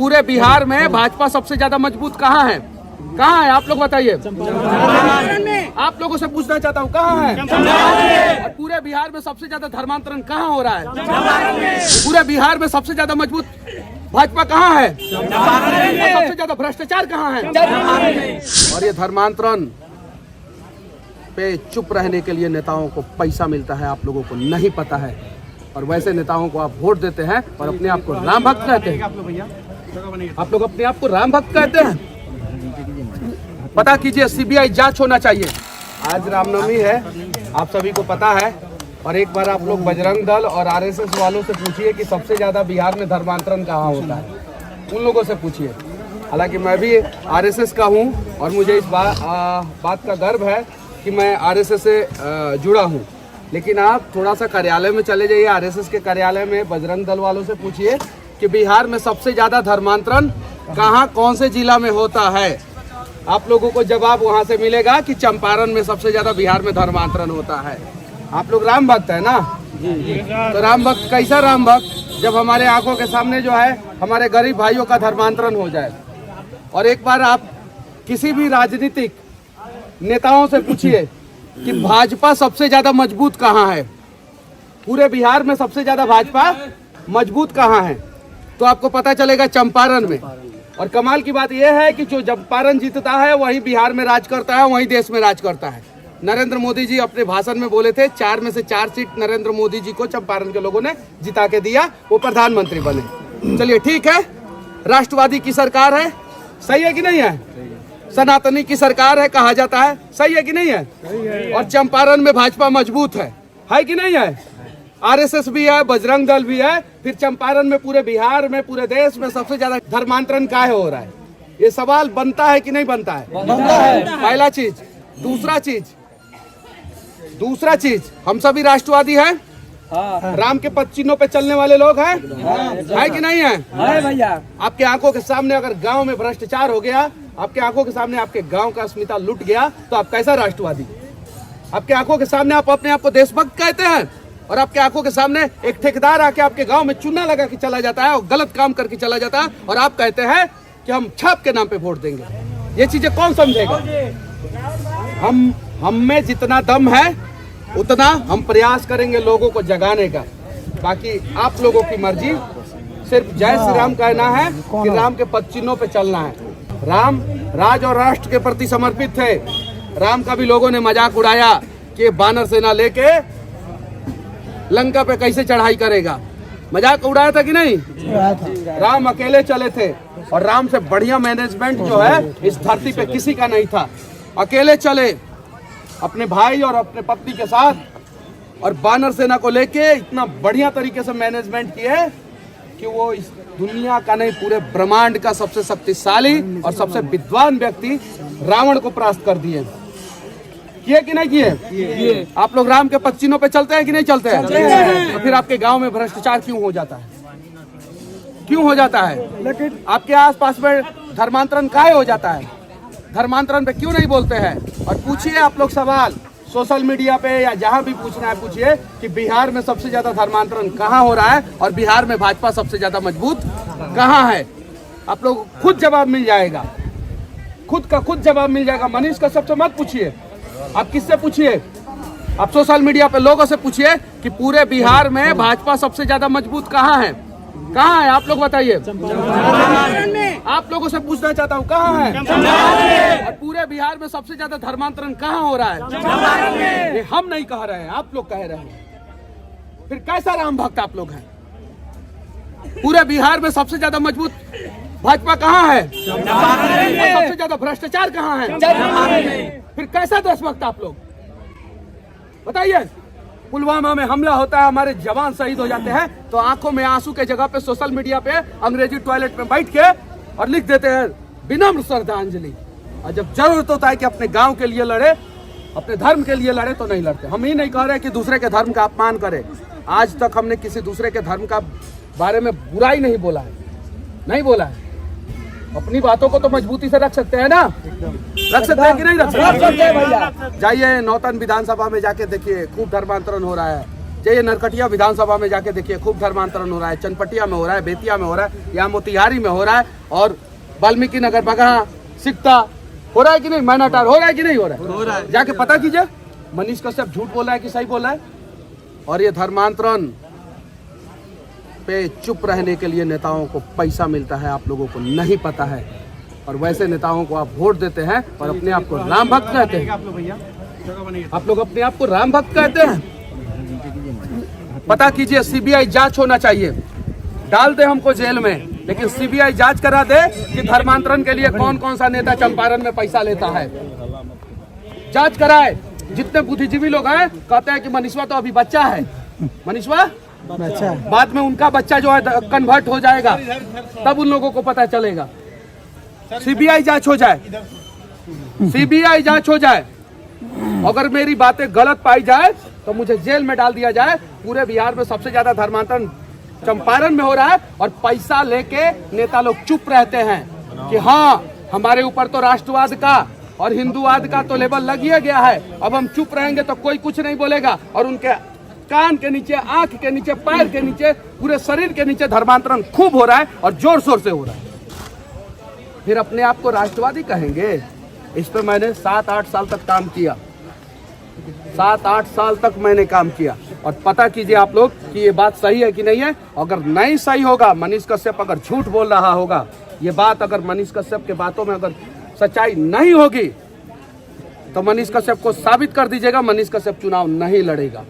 पूरे बिहार में भाजपा सबसे ज्यादा मजबूत कहाँ है? कहाँ है आप लोग बताइए। आप लोगों से पूछना चाहता हूँ कहाँ है? और पूरे बिहार में सबसे ज्यादा धर्मांतरण कहाँ हो रहा है? पूरे बिहार में सबसे ज्यादा मजबूत भाजपा कहाँ है? और सबसे ज्यादा भ्रष्टाचार कहाँ है? और ये धर्मांतरण पे चुप रहने के लिए नेताओं को पैसा मिलता है, आप लोगों को नहीं पता है। और वैसे नेताओं को आप वोट देते हैं और अपने आप को राम भक्त कहते हैं। आप लोग अपने आप को राम भक्त कहते हैं। पता कीजिए, सीबीआई जांच होना चाहिए। आज रामनवमी है, आप सभी को पता है। और एक बार आप लोग बजरंग दल और आरएसएस वालों से पूछिए कि सबसे ज्यादा बिहार में धर्मांतरण कहाँ होता है। उन लोगों से पूछिए। हालांकि मैं भी आरएसएस का हूँ और मुझे इस बात का गर्व है कि मैं आरएसएस से जुड़ा हूँ। लेकिन आप थोड़ा सा कार्यालय में चले जाइए, आरएसएस के कार्यालय में बजरंग दल वालों से पूछिए कि बिहार में सबसे ज्यादा धर्मांतरण कहाँ, कौन से जिला में होता है। आप लोगों को जवाब वहां से मिलेगा कि चंपारण में सबसे ज्यादा बिहार में धर्मांतरण होता है। आप लोग राम भक्त है ना? तो राम भक्त कैसा राम भक्त, जब हमारे आंखों के सामने जो है हमारे गरीब भाइयों का धर्मांतरण हो जाए। और एक बार आप किसी भी राजनीतिक नेताओं से पूछिए कि भाजपा सबसे ज्यादा मजबूत कहाँ है, पूरे बिहार में सबसे ज्यादा भाजपा मजबूत कहाँ है, तो आपको पता चलेगा चंपारण में। और कमाल की बात यह है कि जो चंपारण जीतता है वही बिहार में राज करता है, वही देश में राज करता है। नरेंद्र मोदी जी अपने भाषण में बोले थे 4 में से 4 सीट नरेंद्र मोदी जी को चंपारण के लोगों ने जिता के दिया, वो प्रधानमंत्री बने। चलिए ठीक है, राष्ट्रवादी की सरकार है, सही है कि नहीं है? सनातनी की सरकार है कहा जाता है, सही है कि नहीं है? और चंपारण में भाजपा मजबूत है कि नहीं है? आरएसएस भी है, बजरंग दल भी है। फिर चंपारण में, पूरे बिहार में, पूरे देश में सबसे ज्यादा धर्मांतरण काहे हो रहा है? ये सवाल बनता है कि नहीं बनता है? बनता है। पहला चीज। दूसरा चीज, हम सभी राष्ट्रवादी हैं। राम के पद चिन्हों पे चलने वाले लोग हैं, है कि नहीं है? भैया, आपके आंखों के सामने अगर गांव में भ्रष्टाचार हो गया, आपके आंखों के सामने आपके गांव का अस्मिता लुट गया, तो आप कैसा राष्ट्रवादी? आपके आंखों के सामने आप अपने आप को देशभक्त कहते हैं और आपके आंखों के सामने एक ठेकेदार आके आपके गांव में चूना लगा के चला जाता है और गलत काम करके चला जाता है और आप कहते हैं कि हम छाप के नाम पे वोट देंगे। ये चीजें कौन समझेगा? हम में जितना दम है उतना हम प्रयास करेंगे लोगों को जगाने का। बाकी आप लोगों की मर्जी, सिर्फ जय श्री राम कहना है कि राम के पद चिन्हों पे चलना है। राम राज और राष्ट्र के प्रति समर्पित थे। राम का भी लोगों ने मजाक उड़ाया कि बानर सेना लेके लंका पे कैसे चढ़ाई करेगा। मजाक उड़ाया था कि नहीं? राम अकेले चले थे और राम से बढ़िया मैनेजमेंट जो है इस धरती पे किसी का नहीं था। अकेले चले अपने भाई और अपने पत्नी के साथ और बानर सेना को लेके इतना बढ़िया तरीके से मैनेजमेंट किए कि वो इस दुनिया का नहीं, पूरे ब्रह्मांड का सबसे शक्तिशाली और सबसे विद्वान व्यक्ति रावण को परास्त कर दिए। किए कि नहीं किए? आप लोग राम के पद चिन्हों पे चलते हैं कि नहीं चलते हैं? तो फिर आपके गांव में भ्रष्टाचार क्यों हो जाता है? क्यों हो जाता है? लेकिन आपके आसपास में धर्मांतरण काहे हो जाता है? धर्मांतरण पे क्यों नहीं बोलते हैं? और पूछिए आप लोग सवाल सोशल मीडिया पे या जहां भी पूछना है, पूछिए कि बिहार में सबसे ज्यादा धर्मांतरण कहाँ हो रहा है और बिहार में भाजपा सबसे ज्यादा मजबूत कहाँ है। आप लोग खुद जवाब मिल जाएगा, खुद का खुद जवाब मिल जाएगा। मनीष का सबसे मत पूछिए, आप किससे पूछिए? आप सोशल मीडिया पे लोगों से पूछिए कि पूरे बिहार में भाजपा सबसे ज्यादा मजबूत कहाँ है? कहाँ है आप लोग बताइए। आप लोगों से पूछना चाहता हूँ कहाँ है? और पूरे बिहार में सबसे ज्यादा धर्मांतरण कहाँ हो रहा है? ये हम नहीं कह रहे हैं, आप लोग कह रहे हैं। फिर कैसा राम भक्त आप लोग हैं? पूरे बिहार में सबसे ज्यादा मजबूत भाजपा कहाँ है? और सबसे ज्यादा भ्रष्टाचार कहाँ है? फिर कैसा देशभक्त आप लोग बताइए। पुलवामा में हमला होता है, हमारे जवान शहीद हो जाते हैं, तो आंखों में आंसू के जगह पे सोशल मीडिया पे अंग्रेजी टॉयलेट में बैठ के और लिख देते हैं विनम्र श्रद्धांजलि। और जब जरूरत होता है कि अपने गांव के लिए लड़े, अपने धर्म के लिए लड़े, तो नहीं लड़ते। हम ही नहीं कह रहे कि दूसरे के धर्म का अपमान करे। आज तक हमने किसी दूसरे के धर्म का बारे में बुराई नहीं बोला है, नहीं बोला है। अपनी बातों को तो मजबूती से रख सकते हैं ना? रख सकते हैं कि नहीं रख सकते? भैया जाइए नौतन विधानसभा में जाके देखिए, खूब धर्मांतरण हो रहा है। ये नरकटिया विधानसभा में जाके देखिए, खूब धर्मांतरण हो रहा है। चनपटिया में हो रहा है, बेतिया में हो रहा है, यहाँ मोतिहारी में हो रहा है, और वाल्मीकि नगर बगहा, सिकता हो रहा है कि नहीं, मैनाटार हो रहा है कि नहीं हो रहा है? जाके पता कीजिए मनीष कश्यप झूठ बोल रहा है कि सही बोल रहा है। और ये धर्मांतरण पे चुप रहने के लिए नेताओं को पैसा मिलता है, आप लोगों को नहीं पता है। और वैसे नेताओं को आप वोट देते हैं और अपने आप को राम भक्त कहते हैं। आप लोग अपने आप को राम भक्त कहते हैं। पता कीजिए, सीबीआई जांच होना चाहिए। डाल दे हमको जेल में, लेकिन सीबीआई जांच करा दे कि धर्मांतरण के लिए कौन कौन सा नेता चंपारण में पैसा लेता है। जांच कराए। जितने बुद्धिजीवी लोग हैं कहते हैं कि मनीषवा तो अभी बच्चा है, मनीषवा बच्चा, बाद में उनका बच्चा जो है कन्वर्ट हो जाएगा, तब उन लोगों को पता चलेगा। सीबीआई जांच हो जाए, सीबीआई जांच हो जाए। अगर मेरी बातें गलत पाई जाए तो मुझे जेल में डाल दिया जाए। पूरे बिहार में सबसे ज्यादा धर्मांतरण चंपारण में हो रहा है और पैसा लेके नेता लोग चुप रहते हैं कि हाँ हमारे ऊपर तो राष्ट्रवाद का और हिंदूवाद का तो लेबल लग ही गया है, अब हम चुप रहेंगे तो कोई कुछ नहीं बोलेगा। और उनके कान के नीचे, आंख के नीचे, पैर के नीचे, पूरे शरीर के नीचे धर्मांतरण खूब हो रहा है और जोर शोर से हो रहा है। फिर अपने आप को राष्ट्रवादी कहेंगे। इस पे मैंने 7-8 साल तक काम किया, 7-8 साल तक मैंने काम किया। और पता कीजिए आप लोग कि ये बात सही है कि नहीं है। अगर नहीं सही होगा, मनीष कश्यप अगर झूठ बोल रहा होगा, ये बात अगर मनीष कश्यप के बातों में अगर सच्चाई नहीं होगी तो मनीष कश्यप को साबित कर दीजिएगा, मनीष कश्यप चुनाव नहीं लड़ेगा।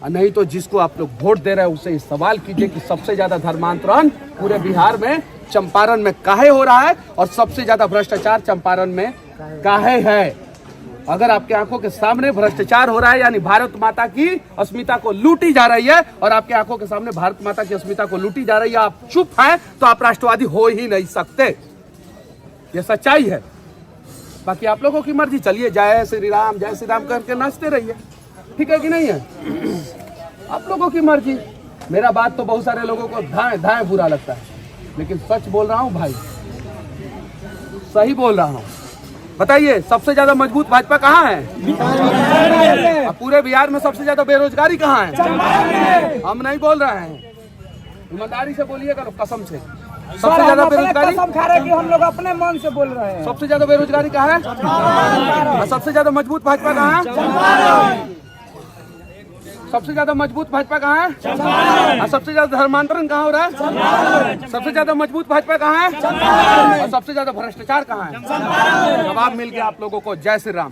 नहीं तो जिसको आप लोग वोट दे रहे हैं उससे सवाल कीजिए कि सबसे ज्यादा धर्मांतरण पूरे बिहार में चंपारण में काहे हो रहा है और सबसे ज्यादा भ्रष्टाचार चंपारण में काहे है। अगर आपके आंखों के सामने भ्रष्टाचार हो रहा है, यानी भारत माता की अस्मिता को लूटी जा रही है, और आपके आंखों के सामने भारत माता की अस्मिता को लूटी जा रही है, आप चुप हैं, तो आप राष्ट्रवादी हो ही नहीं सकते। ये सच्चाई है। बाकी आप लोगों की मर्जी, चलिए जय श्री राम करके नाचते रहिए, ठीक है कि नहीं है? आप लोगों की मर्जी। मेरा बात तो बहुत सारे लोगों को धाए धाए बुरा लगता है, लेकिन सच बोल रहा हूं भाई, सही बोल रहा हूं। बताइए सबसे ज्यादा मजबूत भाजपा कहाँ है? पूरे बिहार में सबसे ज्यादा बेरोजगारी कहाँ है? हम नहीं बोल रहे हैं, ईमानदारी से बोलिएगा, कसम से। सबसे ज्यादा बेरोजगारी हम लोग अपने मन से बोल रहे हैं। सबसे ज्यादा बेरोजगारी कहाँ है? सबसे ज्यादा मजबूत भाजपा कहाँ है? सबसे ज्यादा मजबूत भाजपा कहाँ है? सबसे ज्यादा धर्मांतरण कहाँ हो रहा है? सबसे ज्यादा मजबूत भाजपा कहाँ है? और सबसे ज्यादा भ्रष्टाचार कहाँ है? जवाब मिल गया आप लोगों को। जय श्री राम।